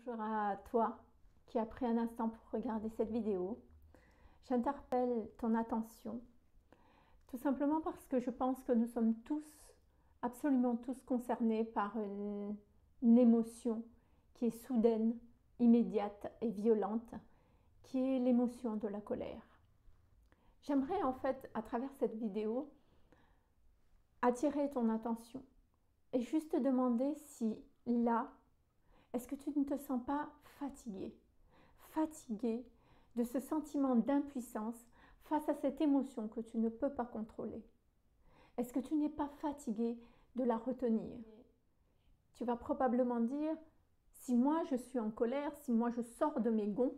Bonjour à toi qui as pris un instant pour regarder cette vidéo. J'interpelle ton attention tout simplement parce que je pense que nous sommes tous, absolument tous concernés par une émotion qui est soudaine, immédiate et violente, qui est l'émotion de la colère. J'aimerais en fait, à travers cette vidéo, attirer ton attention et juste te demander si là, est-ce que tu ne te sens pas fatigué de ce sentiment d'impuissance face à cette émotion que tu ne peux pas contrôler? Est-ce que tu n'es pas fatigué de la retenir? Tu vas probablement dire, si moi je suis en colère, si moi je sors de mes gonds,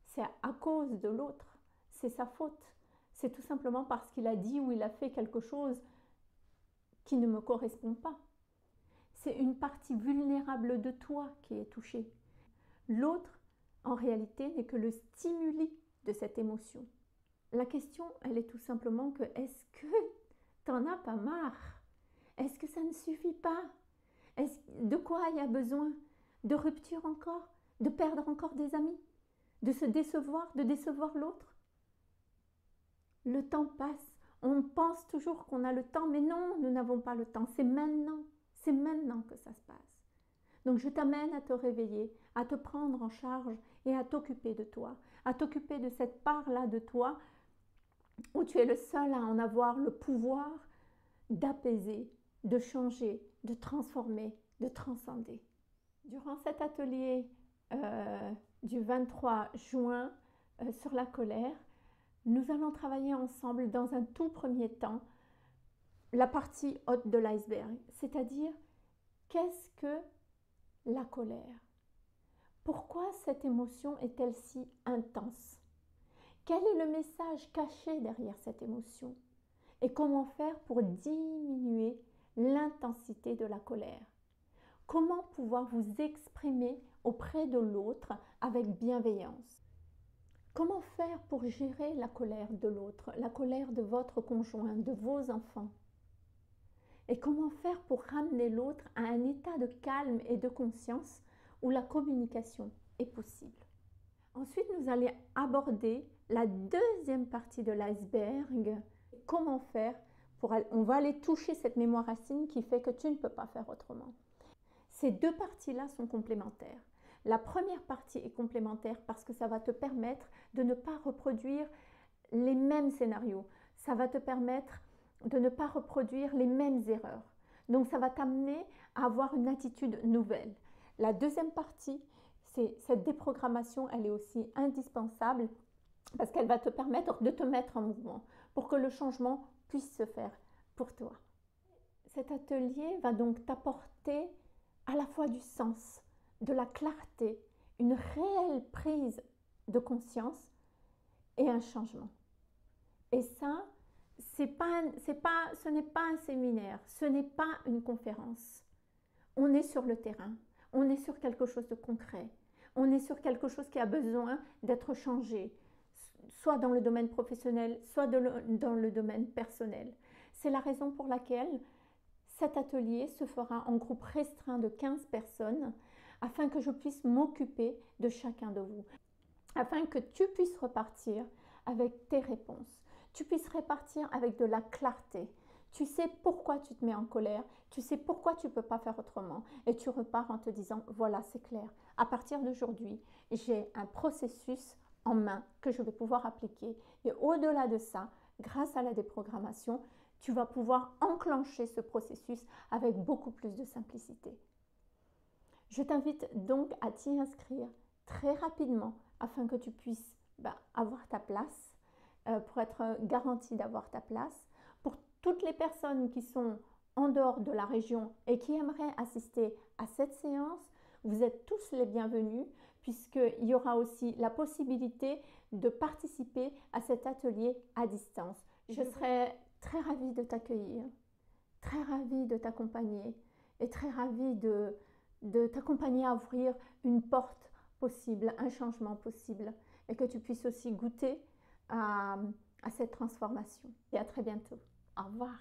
c'est à cause de l'autre, c'est sa faute. C'est tout simplement parce qu'il a dit ou il a fait quelque chose qui ne me correspond pas. C'est une partie vulnérable de toi qui est touchée. L'autre, en réalité, n'est que le stimuli de cette émotion. La question, elle est tout simplement que est-ce que t'en as pas marre? Est-ce que ça ne suffit pas? De quoi il y a besoin? De rupture encore? De perdre encore des amis? De se décevoir? De décevoir l'autre? Le temps passe. On pense toujours qu'on a le temps, mais non, nous n'avons pas le temps. C'est maintenant. C'est maintenant que ça se passe. Donc je t'amène à te réveiller, à te prendre en charge et à t'occuper de toi, à t'occuper de cette part-là de toi où tu es le seul à en avoir le pouvoir d'apaiser, de changer, de transformer, de transcender. Durant cet atelier du 23 juin sur la colère, nous allons travailler ensemble dans un tout premier temps la partie haute de l'iceberg, c'est-à-dire qu'est-ce que la colère? Pourquoi cette émotion est-elle si intense? Quel est le message caché derrière cette émotion? Et comment faire pour diminuer l'intensité de la colère? Comment pouvoir vous exprimer auprès de l'autre avec bienveillance? Comment faire pour gérer la colère de l'autre, la colère de votre conjoint, de vos enfants? Et comment faire pour ramener l'autre à un état de calme et de conscience où la communication est possible? Ensuite, nous allons aborder la deuxième partie de l'iceberg. Comment faire on va aller toucher cette mémoire racine qui fait que tu ne peux pas faire autrement. Ces deux parties-là sont complémentaires. La première partie est complémentaire parce que ça va te permettre de ne pas reproduire les mêmes scénarios. Ça va te permettre de ne pas reproduire les mêmes erreurs. Donc ça va t'amener à avoir une attitude nouvelle. La deuxième partie, c'est cette déprogrammation, elle est aussi indispensable parce qu'elle va te permettre de te mettre en mouvement pour que le changement puisse se faire pour toi. Cet atelier va donc t'apporter à la fois du sens, de la clarté, une réelle prise de conscience et un changement. Et ça, ce n'est pas un séminaire, ce n'est pas une conférence. On est sur le terrain, on est sur quelque chose de concret, on est sur quelque chose qui a besoin d'être changé, soit dans le domaine professionnel, soit dans le domaine personnel. C'est la raison pour laquelle cet atelier se fera en groupe restreint de 15 personnes afin que je puisse m'occuper de chacun de vous, afin que tu puisses repartir avec tes réponses. Tu puisses repartir avec de la clarté. Tu sais pourquoi tu te mets en colère, tu sais pourquoi tu ne peux pas faire autrement et tu repars en te disant, voilà, c'est clair. À partir d'aujourd'hui, j'ai un processus en main que je vais pouvoir appliquer. Et au-delà de ça, grâce à la déprogrammation, tu vas pouvoir enclencher ce processus avec beaucoup plus de simplicité. Je t'invite donc à t'y inscrire très rapidement afin que tu puisses avoir ta place, pour être garanti d'avoir ta place. Pour toutes les personnes qui sont en dehors de la région et qui aimeraient assister à cette séance, vous êtes tous les bienvenus puisqu'il y aura aussi la possibilité de participer à cet atelier à distance. Je serai très ravie de t'accueillir, très ravie de t'accompagner et très ravie de t'accompagner à ouvrir une porte possible, un changement possible et que tu puisses aussi goûter à cette transformation. Et à très bientôt. Au revoir.